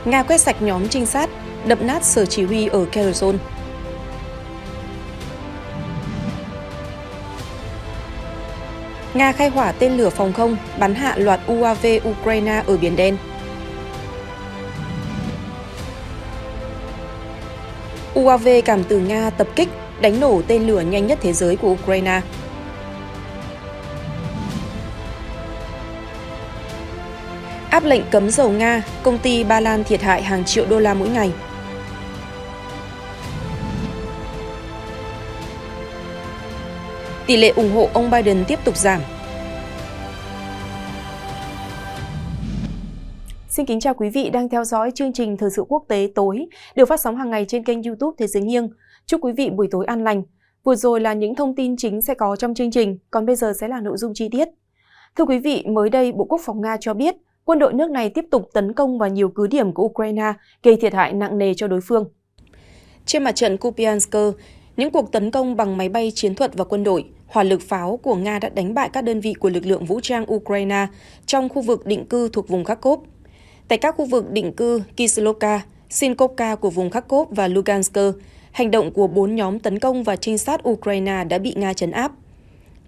Nga quét sạch nhóm trinh sát, đập nát sở chỉ huy ở Kherson. Nga khai hỏa tên lửa phòng không, bắn hạ loạt UAV Ukraine ở Biển Đen. UAV cảm từ Nga tập kích, đánh nổ tên lửa nhanh nhất thế giới của Ukraine. Áp lệnh cấm dầu Nga, công ty Ba Lan thiệt hại hàng triệu đô la mỗi ngày. Tỷ lệ ủng hộ ông Biden tiếp tục giảm. Xin kính chào quý vị đang theo dõi chương trình Thời sự quốc tế tối được phát sóng hàng ngày trên kênh YouTube Thế giới nghiêng. Chúc quý vị buổi tối an lành. Vừa rồi là những thông tin chính sẽ có trong chương trình, còn bây giờ sẽ là nội dung chi tiết. Thưa quý vị, mới đây Bộ Quốc phòng Nga cho biết quân đội nước này tiếp tục tấn công vào nhiều cứ điểm của Ukraine, gây thiệt hại nặng nề cho đối phương. Trên mặt trận Kupiansk, những cuộc tấn công bằng máy bay chiến thuật và quân đội, hỏa lực pháo của Nga đã đánh bại các đơn vị của lực lượng vũ trang Ukraine trong khu vực định cư thuộc vùng Kharkov. Tại các khu vực định cư Kislovka, Sinkovka của vùng Kharkov và Lugansk, hành động của 4 nhóm tấn công và trinh sát Ukraine đã bị Nga trấn áp.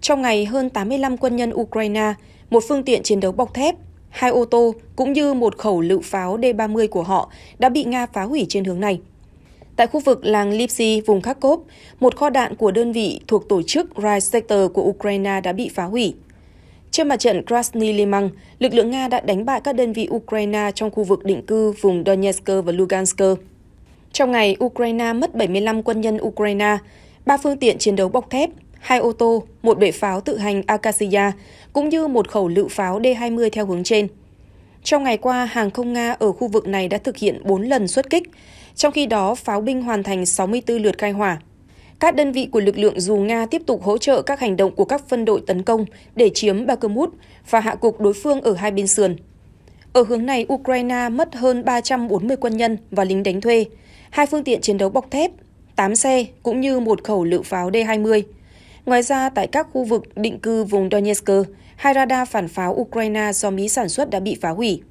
Trong ngày, hơn 85 quân nhân Ukraine, một phương tiện chiến đấu bọc thép, 2 ô tô cũng như một khẩu lựu pháo D-30 của họ đã bị Nga phá hủy trên hướng này. Tại khu vực làng Lipsy, vùng Kharkov, một kho đạn của đơn vị thuộc tổ chức Right Sector của Ukraine đã bị phá hủy. Trên mặt trận Krasny Liman, lực lượng Nga đã đánh bại các đơn vị Ukraine trong khu vực định cư vùng Donetsk và Lugansk. Trong ngày, Ukraine mất 75 quân nhân Ukraine, 3 phương tiện chiến đấu bọc thép, 2 ô tô, một bệ pháo tự hành Akasia, cũng như một khẩu lựu pháo D-20 theo hướng trên. Trong ngày qua, hàng không Nga ở khu vực này đã thực hiện 4 lần xuất kích, trong khi đó pháo binh hoàn thành 64 lượt khai hỏa. Các đơn vị của lực lượng dù Nga tiếp tục hỗ trợ các hành động của các phân đội tấn công để chiếm Bakhmut và hạ gục đối phương ở hai bên sườn. Ở hướng này, Ukraine mất hơn 340 quân nhân và lính đánh thuê, 2 phương tiện chiến đấu bọc thép, 8 xe cũng như một khẩu lựu pháo D-20. Ngoài ra, tại các khu vực định cư vùng Donetsk, 2 radar phản pháo Ukraine do Mỹ sản xuất đã bị phá hủy.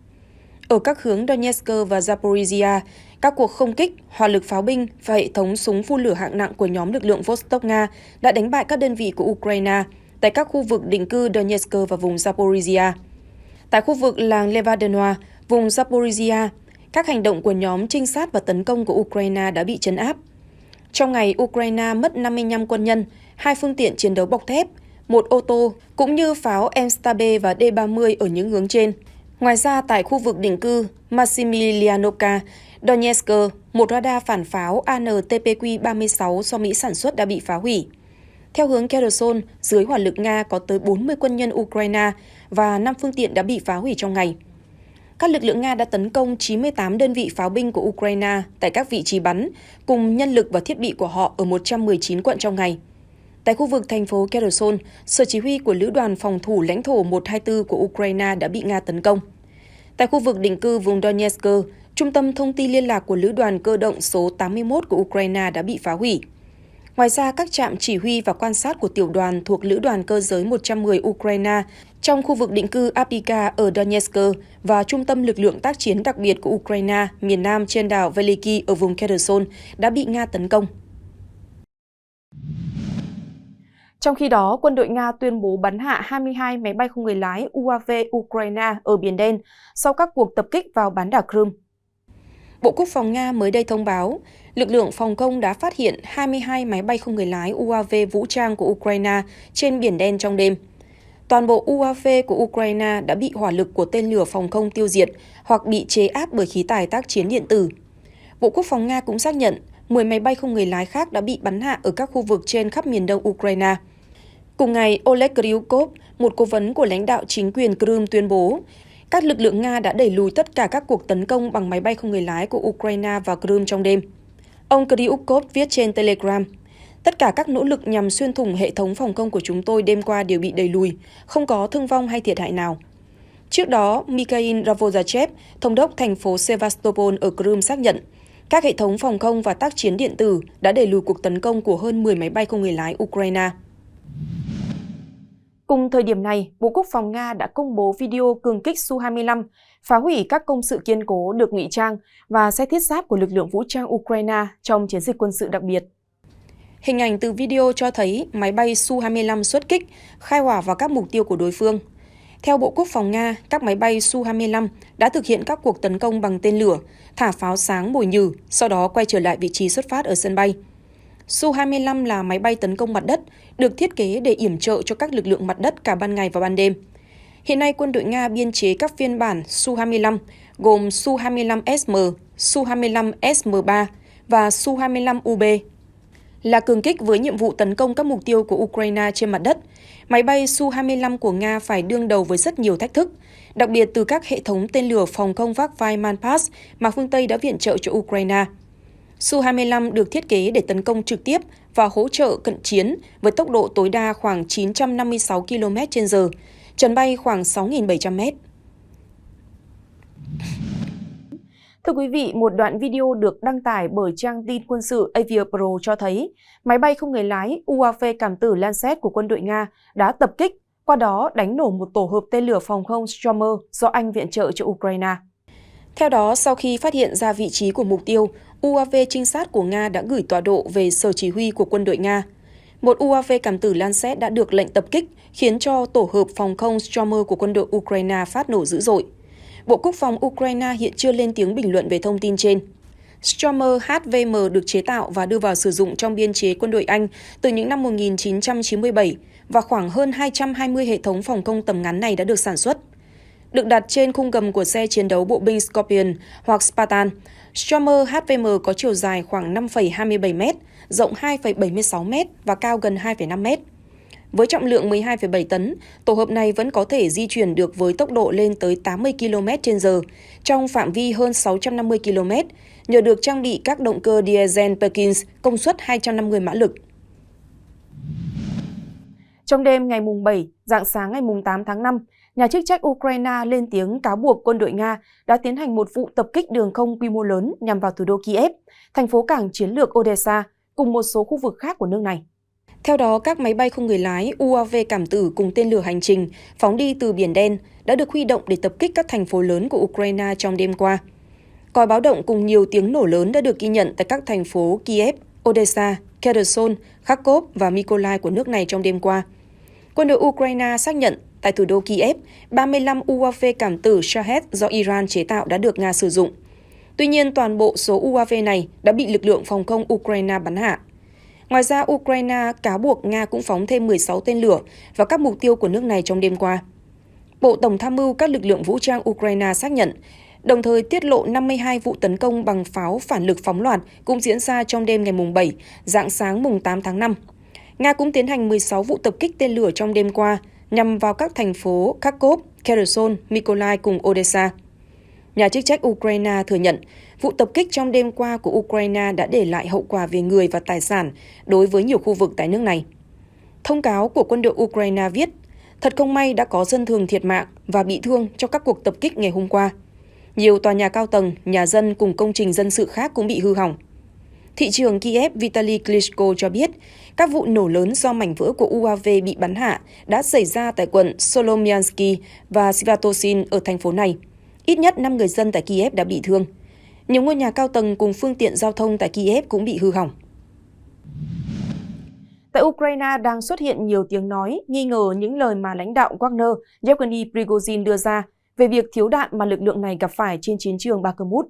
Ở các hướng Donetsk và Zaporizhia, các cuộc không kích, hỏa lực pháo binh và hệ thống súng phun lửa hạng nặng của nhóm lực lượng Vostok Nga đã đánh bại các đơn vị của Ukraine tại các khu vực định cư Donetsk và vùng Zaporizhia. Tại khu vực làng Levadenoa, vùng Zaporizhia, các hành động của nhóm trinh sát và tấn công của Ukraine đã bị trấn áp. Trong ngày, Ukraine mất 55 quân nhân, 2 phương tiện chiến đấu bọc thép, 1 ô tô, cũng như pháo M-Stab và D-30 ở những hướng trên. Ngoài ra, tại khu vực định cư Maximilianovka, Donetsk, một radar phản pháo ANTPQ-36 do Mỹ sản xuất đã bị phá hủy. Theo hướng Kherson, dưới hỏa lực Nga có tới 40 quân nhân Ukraine và 5 phương tiện đã bị phá hủy trong ngày. Các lực lượng Nga đã tấn công 98 đơn vị pháo binh của Ukraine tại các vị trí bắn, cùng nhân lực và thiết bị của họ ở 119 quận trong ngày. Tại khu vực thành phố Kherson, sở chỉ huy của Lữ đoàn phòng thủ lãnh thổ 124 của Ukraine đã bị Nga tấn công. Tại khu vực định cư vùng Donetsk, trung tâm thông tin liên lạc của Lữ đoàn cơ động số 81 của Ukraine đã bị phá hủy. Ngoài ra, các trạm chỉ huy và quan sát của tiểu đoàn thuộc Lữ đoàn cơ giới 110 Ukraine trong khu vực định cư Apika ở Donetsk và trung tâm lực lượng tác chiến đặc biệt của Ukraine miền Nam trên đảo Veliki ở vùng Kherson đã bị Nga tấn công. Trong khi đó, quân đội Nga tuyên bố bắn hạ 22 máy bay không người lái UAV Ukraine ở Biển Đen sau các cuộc tập kích vào bán đảo Crimea. Bộ Quốc phòng Nga mới đây thông báo, lực lượng phòng không đã phát hiện 22 máy bay không người lái UAV vũ trang của Ukraine trên Biển Đen trong đêm. Toàn bộ UAV của Ukraine đã bị hỏa lực của tên lửa phòng không tiêu diệt hoặc bị chế áp bởi khí tài tác chiến điện tử. Bộ Quốc phòng Nga cũng xác nhận 10 máy bay không người lái khác đã bị bắn hạ ở các khu vực trên khắp miền đông Ukraine. Cùng ngày, Oleg Ryukov, một cố vấn của lãnh đạo chính quyền Crimea tuyên bố, các lực lượng Nga đã đẩy lùi tất cả các cuộc tấn công bằng máy bay không người lái của Ukraine vào Crimea trong đêm. Ông Ryukov viết trên Telegram, tất cả các nỗ lực nhằm xuyên thủng hệ thống phòng không của chúng tôi đêm qua đều bị đẩy lùi, không có thương vong hay thiệt hại nào. Trước đó, Mikhail Ravozachev, thống đốc thành phố Sevastopol ở Crimea xác nhận, các hệ thống phòng không và tác chiến điện tử đã đẩy lùi cuộc tấn công của hơn 10 máy bay không người lái Ukraine. Cùng thời điểm này, Bộ Quốc phòng Nga đã công bố video cường kích Su-25 phá hủy các công sự kiên cố được ngụy trang và xe thiết giáp của lực lượng vũ trang Ukraine trong chiến dịch quân sự đặc biệt. Hình ảnh từ video cho thấy máy bay Su-25 xuất kích, khai hỏa vào các mục tiêu của đối phương. Theo Bộ Quốc phòng Nga, các máy bay Su-25 đã thực hiện các cuộc tấn công bằng tên lửa, thả pháo sáng mồi nhử, sau đó quay trở lại vị trí xuất phát ở sân bay. Su-25 là máy bay tấn công mặt đất, được thiết kế để yểm trợ cho các lực lượng mặt đất cả ban ngày và ban đêm. Hiện nay, quân đội Nga biên chế các phiên bản Su-25 gồm Su-25SM, Su-25SM3 và Su-25UB. Là cường kích với nhiệm vụ tấn công các mục tiêu của Ukraine trên mặt đất, máy bay Su-25 của Nga phải đương đầu với rất nhiều thách thức, đặc biệt từ các hệ thống tên lửa phòng không vác vai Manpass mà phương Tây đã viện trợ cho Ukraine. Su-25 được thiết kế để tấn công trực tiếp và hỗ trợ cận chiến với tốc độ tối đa khoảng 956 km/h, trần bay khoảng 6.700 m. Thưa quý vị, một đoạn video được đăng tải bởi trang tin quân sự Aviapro cho thấy máy bay không người lái UAV cảm tử Lancet của quân đội Nga đã tập kích, qua đó đánh nổ một tổ hợp tên lửa phòng không Stormer do Anh viện trợ cho Ukraine. Theo đó, sau khi phát hiện ra vị trí của mục tiêu, UAV trinh sát của Nga đã gửi tọa độ về sở chỉ huy của quân đội Nga. Một UAV cảm tử Lancet đã được lệnh tập kích, khiến cho tổ hợp phòng không Stormer của quân đội Ukraine phát nổ dữ dội. Bộ Quốc phòng Ukraine hiện chưa lên tiếng bình luận về thông tin trên. Stormer HVM được chế tạo và đưa vào sử dụng trong biên chế quân đội Anh từ những năm 1997 và khoảng hơn 220 hệ thống phòng không tầm ngắn này đã được sản xuất. Được đặt trên khung gầm của xe chiến đấu bộ binh Scorpion hoặc Spartan, Stormer HVM có chiều dài khoảng 5,27 m, rộng 2,76 m và cao gần 2,5 m. Với trọng lượng 12,7 tấn, tổ hợp này vẫn có thể di chuyển được với tốc độ lên tới 80 km/h trong phạm vi hơn 650 km, nhờ được trang bị các động cơ diesel Perkins công suất 250 mã lực. Trong đêm ngày 7, rạng sáng ngày 8 tháng 5, nhà chức trách Ukraine lên tiếng cáo buộc quân đội Nga đã tiến hành một vụ tập kích đường không quy mô lớn nhằm vào thủ đô Kiev, thành phố cảng chiến lược Odessa, cùng một số khu vực khác của nước này. Theo đó, các máy bay không người lái UAV cảm tử cùng tên lửa hành trình phóng đi từ Biển Đen đã được huy động để tập kích các thành phố lớn của Ukraine trong đêm qua. Còi báo động cùng nhiều tiếng nổ lớn đã được ghi nhận tại các thành phố Kiev, Odessa, Kherson, Kharkov và Mykolaiv của nước này trong đêm qua. Quân đội Ukraine xác nhận tại thủ đô Kiev, 35 UAV cảm tử Shahed do Iran chế tạo đã được Nga sử dụng. Tuy nhiên, toàn bộ số UAV này đã bị lực lượng phòng không Ukraine bắn hạ. Ngoài ra, Ukraine cáo buộc Nga cũng phóng thêm 16 tên lửa vào các mục tiêu của nước này trong đêm qua. Bộ Tổng tham mưu các lực lượng vũ trang Ukraine xác nhận, đồng thời tiết lộ 52 vụ tấn công bằng pháo phản lực phóng loạt cũng diễn ra trong đêm ngày 7, rạng sáng 8 tháng 5. Nga cũng tiến hành 16 vụ tập kích tên lửa trong đêm qua nhằm vào các thành phố Kharkov, Kherson, Mykolaiv cùng Odessa. Nhà chức trách Ukraine thừa nhận vụ tập kích trong đêm qua của Ukraine đã để lại hậu quả về người và tài sản đối với nhiều khu vực tại nước này. Thông cáo của quân đội Ukraine viết, thật không may đã có dân thường thiệt mạng và bị thương trong các cuộc tập kích ngày hôm qua. Nhiều tòa nhà cao tầng, nhà dân cùng công trình dân sự khác cũng bị hư hỏng. Thị trưởng Kiev Vitaly Klitschko cho biết, các vụ nổ lớn do mảnh vỡ của UAV bị bắn hạ đã xảy ra tại quận Solomiansky và Svatosin ở thành phố này. Ít nhất 5 người dân tại Kiev đã bị thương. Nhiều ngôi nhà cao tầng cùng phương tiện giao thông tại Kiev cũng bị hư hỏng. Tại Ukraine đang xuất hiện nhiều tiếng nói nghi ngờ những lời mà lãnh đạo Wagner Yevgeny Prigozhin đưa ra về việc thiếu đạn mà lực lượng này gặp phải trên chiến trường Bakhmut.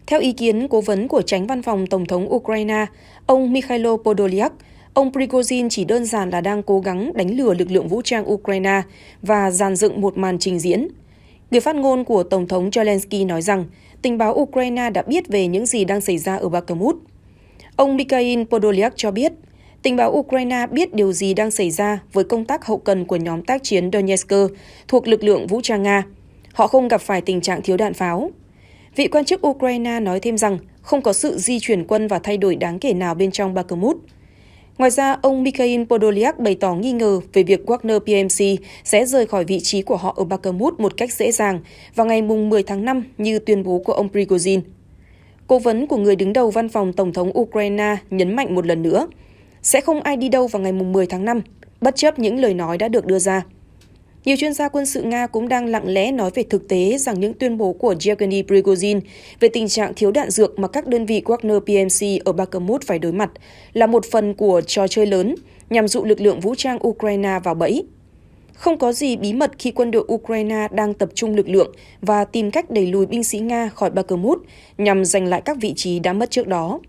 Theo ý kiến cố vấn của Chánh Văn phòng Tổng thống Ukraine, ông Mikhailo Podolyak, ông Prigozhin chỉ đơn giản là đang cố gắng đánh lừa lực lượng vũ trang Ukraine và dàn dựng một màn trình diễn. Người phát ngôn của Tổng thống Zelensky nói rằng tình báo Ukraine đã biết về những gì đang xảy ra ở Bakhmut. Ông Mikhail Podolyak cho biết, tình báo Ukraine biết điều gì đang xảy ra với công tác hậu cần của nhóm tác chiến Donetsk thuộc lực lượng vũ trang Nga. Họ không gặp phải tình trạng thiếu đạn pháo. Vị quan chức Ukraine nói thêm rằng không có sự di chuyển quân và thay đổi đáng kể nào bên trong Bakhmut. Ngoài ra, ông Mikhail Podolyak bày tỏ nghi ngờ về việc Wagner PMC sẽ rời khỏi vị trí của họ ở Bakhmut một cách dễ dàng vào ngày 10 tháng 5 như tuyên bố của ông Prigozhin. Cố vấn của người đứng đầu văn phòng Tổng thống Ukraine nhấn mạnh một lần nữa, sẽ không ai đi đâu vào ngày 10 tháng 5, bất chấp những lời nói đã được đưa ra. Nhiều chuyên gia quân sự Nga cũng đang lặng lẽ nói về thực tế rằng những tuyên bố của Yevgeny Prigozhin về tình trạng thiếu đạn dược mà các đơn vị Wagner PMC ở Bakhmut phải đối mặt là một phần của trò chơi lớn nhằm dụ lực lượng vũ trang Ukraine vào bẫy. Không có gì bí mật khi quân đội Ukraine đang tập trung lực lượng và tìm cách đẩy lùi binh sĩ Nga khỏi Bakhmut nhằm giành lại các vị trí đã mất trước đó.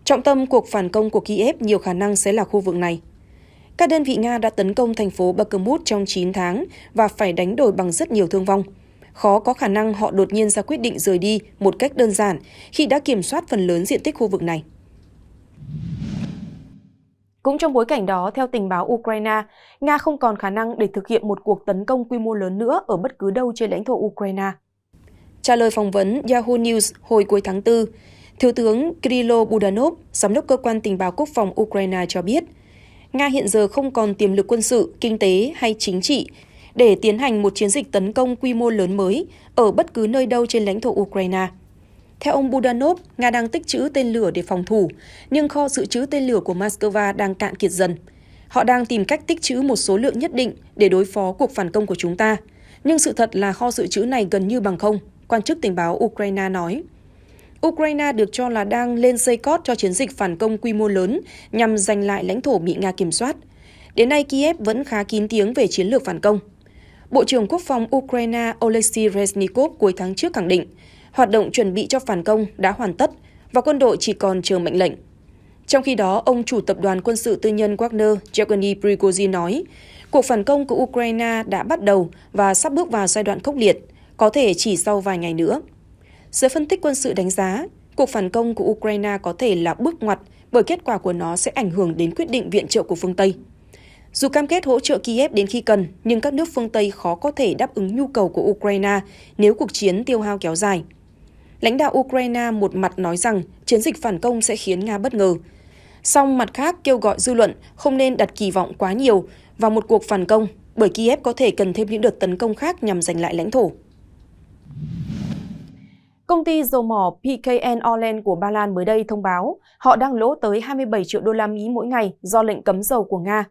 Trọng tâm cuộc phản công của Kiev nhiều khả năng sẽ là khu vực này. Các đơn vị Nga đã tấn công thành phố Bakhmut trong 9 tháng và phải đánh đổi bằng rất nhiều thương vong. Khó có khả năng họ đột nhiên ra quyết định rời đi một cách đơn giản khi đã kiểm soát phần lớn diện tích khu vực này. Cũng trong bối cảnh đó, theo tình báo Ukraine, Nga không còn khả năng để thực hiện một cuộc tấn công quy mô lớn nữa ở bất cứ đâu trên lãnh thổ Ukraine. Trả lời phỏng vấn Yahoo News hồi cuối tháng 4, Thiếu tướng Kirill Budanov, giám đốc cơ quan tình báo quốc phòng Ukraine cho biết, Nga hiện giờ không còn tiềm lực quân sự, kinh tế hay chính trị để tiến hành một chiến dịch tấn công quy mô lớn mới ở bất cứ nơi đâu trên lãnh thổ Ukraine. Theo ông Budanov, Nga đang tích trữ tên lửa để phòng thủ, nhưng kho dự trữ tên lửa của Moscow đang cạn kiệt dần. Họ đang tìm cách tích trữ một số lượng nhất định để đối phó cuộc phản công của chúng ta. Nhưng sự thật là kho dự trữ này gần như bằng không, quan chức tình báo Ukraine nói. Ukraine được cho là đang lên dây cót cho chiến dịch phản công quy mô lớn nhằm giành lại lãnh thổ bị Nga kiểm soát. Đến nay, Kiev vẫn khá kín tiếng về chiến lược phản công. Bộ trưởng Quốc phòng Ukraine Oleksiy Reznikov cuối tháng trước khẳng định, hoạt động chuẩn bị cho phản công đã hoàn tất và quân đội chỉ còn chờ mệnh lệnh. Trong khi đó, ông chủ tập đoàn quân sự tư nhân Wagner Yevgeny Prigozhin nói, cuộc phản công của Ukraine đã bắt đầu và sắp bước vào giai đoạn khốc liệt, có thể chỉ sau vài ngày nữa. Giới phân tích quân sự đánh giá, cuộc phản công của Ukraine có thể là bước ngoặt bởi kết quả của nó sẽ ảnh hưởng đến quyết định viện trợ của phương Tây. Dù cam kết hỗ trợ Kiev đến khi cần, nhưng các nước phương Tây khó có thể đáp ứng nhu cầu của Ukraine nếu cuộc chiến tiêu hao kéo dài. Lãnh đạo Ukraine một mặt nói rằng chiến dịch phản công sẽ khiến Nga bất ngờ. Song mặt khác kêu gọi dư luận không nên đặt kỳ vọng quá nhiều vào một cuộc phản công bởi Kiev có thể cần thêm những đợt tấn công khác nhằm giành lại lãnh thổ. Công ty dầu mỏ PKN Orlen của Ba Lan mới đây thông báo họ đang lỗ tới 27 triệu đô la Mỹ mỗi ngày do lệnh cấm dầu của Nga.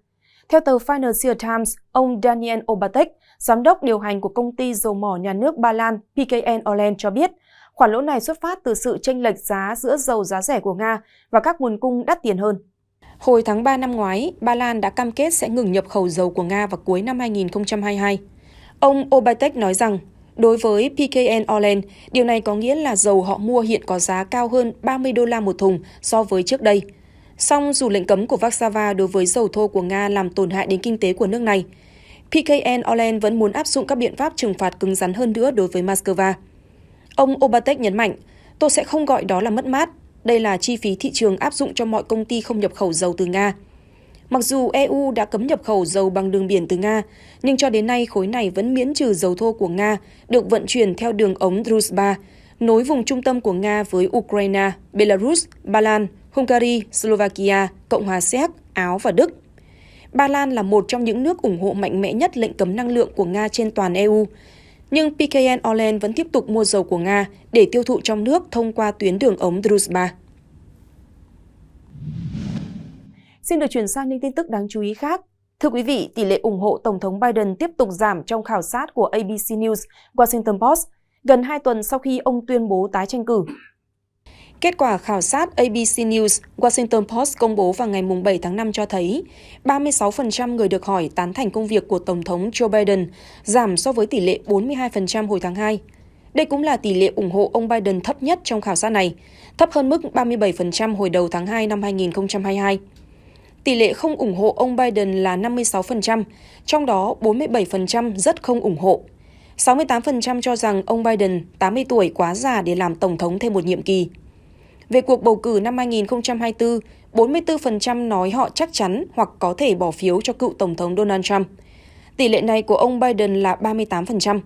Theo tờ Financial Times, ông Daniel Obatek, giám đốc điều hành của công ty dầu mỏ nhà nước Ba Lan PKN Orlen cho biết, khoản lỗ này xuất phát từ sự chênh lệch giá giữa dầu giá rẻ của Nga và các nguồn cung đắt tiền hơn. Hồi tháng 3 năm ngoái, Ba Lan đã cam kết sẽ ngừng nhập khẩu dầu của Nga vào cuối năm 2022. Ông Obatek nói rằng, đối với PKN Orlen, điều này có nghĩa là dầu họ mua hiện có giá cao hơn 30 đô la một thùng so với trước đây. Song dù lệnh cấm của Warsaw đối với dầu thô của Nga làm tổn hại đến kinh tế của nước này, PKN Orlen vẫn muốn áp dụng các biện pháp trừng phạt cứng rắn hơn nữa đối với Moscow. Ông Obatek nhấn mạnh, tôi sẽ không gọi đó là mất mát, đây là chi phí thị trường áp dụng cho mọi công ty không nhập khẩu dầu từ Nga. Mặc dù EU đã cấm nhập khẩu dầu bằng đường biển từ Nga, nhưng cho đến nay khối này vẫn miễn trừ dầu thô của Nga được vận chuyển theo đường ống Druzhba, nối vùng trung tâm của Nga với Ukraine, Belarus, Ba Lan, Hungary, Slovakia, Cộng hòa Séc, Áo và Đức. Ba Lan là một trong những nước ủng hộ mạnh mẽ nhất lệnh cấm năng lượng của Nga trên toàn EU. Nhưng PKN Orlen vẫn tiếp tục mua dầu của Nga để tiêu thụ trong nước thông qua tuyến đường ống Druzhba. Xin được chuyển sang những tin tức đáng chú ý khác. Thưa quý vị, tỷ lệ ủng hộ Tổng thống Biden tiếp tục giảm trong khảo sát của ABC News, Washington Post, gần 2 tuần sau khi ông tuyên bố tái tranh cử. Kết quả khảo sát ABC News, Washington Post công bố vào ngày 7 tháng 5 cho thấy 36% người được hỏi tán thành công việc của Tổng thống Joe Biden, giảm so với tỷ lệ 42% hồi tháng 2. Đây cũng là tỷ lệ ủng hộ ông Biden thấp nhất trong khảo sát này, thấp hơn mức 37% hồi đầu tháng 2 năm 2022. Tỷ lệ không ủng hộ ông Biden là 56%, trong đó 47% rất không ủng hộ. 68% cho rằng ông Biden 80 tuổi quá già để làm tổng thống thêm một nhiệm kỳ. Về cuộc bầu cử năm 2024, 44% nói họ chắc chắn hoặc có thể bỏ phiếu cho cựu Tổng thống Donald Trump. Tỷ lệ này của ông Biden là 38%.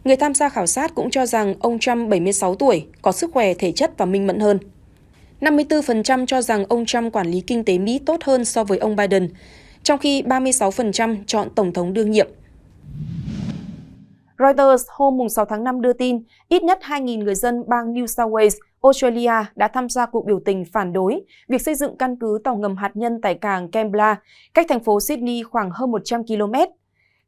Người tham gia khảo sát cũng cho rằng ông Trump 76 tuổi, có sức khỏe thể chất và minh mẫn hơn. 54% cho rằng ông Trump quản lý kinh tế Mỹ tốt hơn so với ông Biden, trong khi 36% chọn Tổng thống đương nhiệm. Reuters hôm 6 tháng 5 đưa tin ít nhất 2.000 người dân bang New South Wales Australia đã tham gia cuộc biểu tình phản đối việc xây dựng căn cứ tàu ngầm hạt nhân tại cảng Canberra, cách thành phố Sydney khoảng hơn 100 km.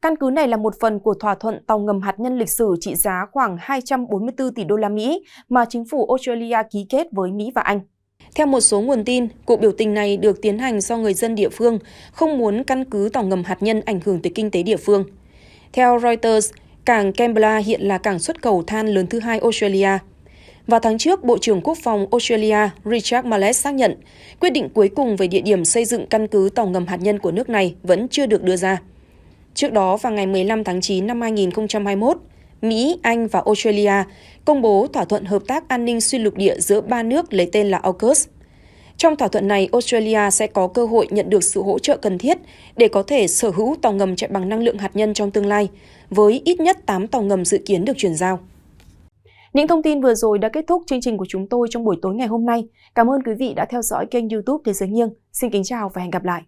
Căn cứ này là một phần của thỏa thuận tàu ngầm hạt nhân lịch sử trị giá khoảng 244 tỷ đô la Mỹ mà chính phủ Australia ký kết với Mỹ và Anh. Theo một số nguồn tin, cuộc biểu tình này được tiến hành do người dân địa phương không muốn căn cứ tàu ngầm hạt nhân ảnh hưởng tới kinh tế địa phương. Theo Reuters, cảng Canberra hiện là cảng xuất khẩu than lớn thứ hai Australia. Vào tháng trước, Bộ trưởng Quốc phòng Australia Richard Marles xác nhận quyết định cuối cùng về địa điểm xây dựng căn cứ tàu ngầm hạt nhân của nước này vẫn chưa được đưa ra. Trước đó, vào ngày 15 tháng 9 năm 2021, Mỹ, Anh và Australia công bố thỏa thuận hợp tác an ninh xuyên lục địa giữa ba nước lấy tên là AUKUS. Trong thỏa thuận này, Australia sẽ có cơ hội nhận được sự hỗ trợ cần thiết để có thể sở hữu tàu ngầm chạy bằng năng lượng hạt nhân trong tương lai, với ít nhất 8 tàu ngầm dự kiến được chuyển giao. Những thông tin vừa rồi đã kết thúc chương trình của chúng tôi trong buổi tối ngày hôm nay. Cảm ơn quý vị đã theo dõi kênh YouTube Thế giới nghiêng. Xin kính chào và hẹn gặp lại.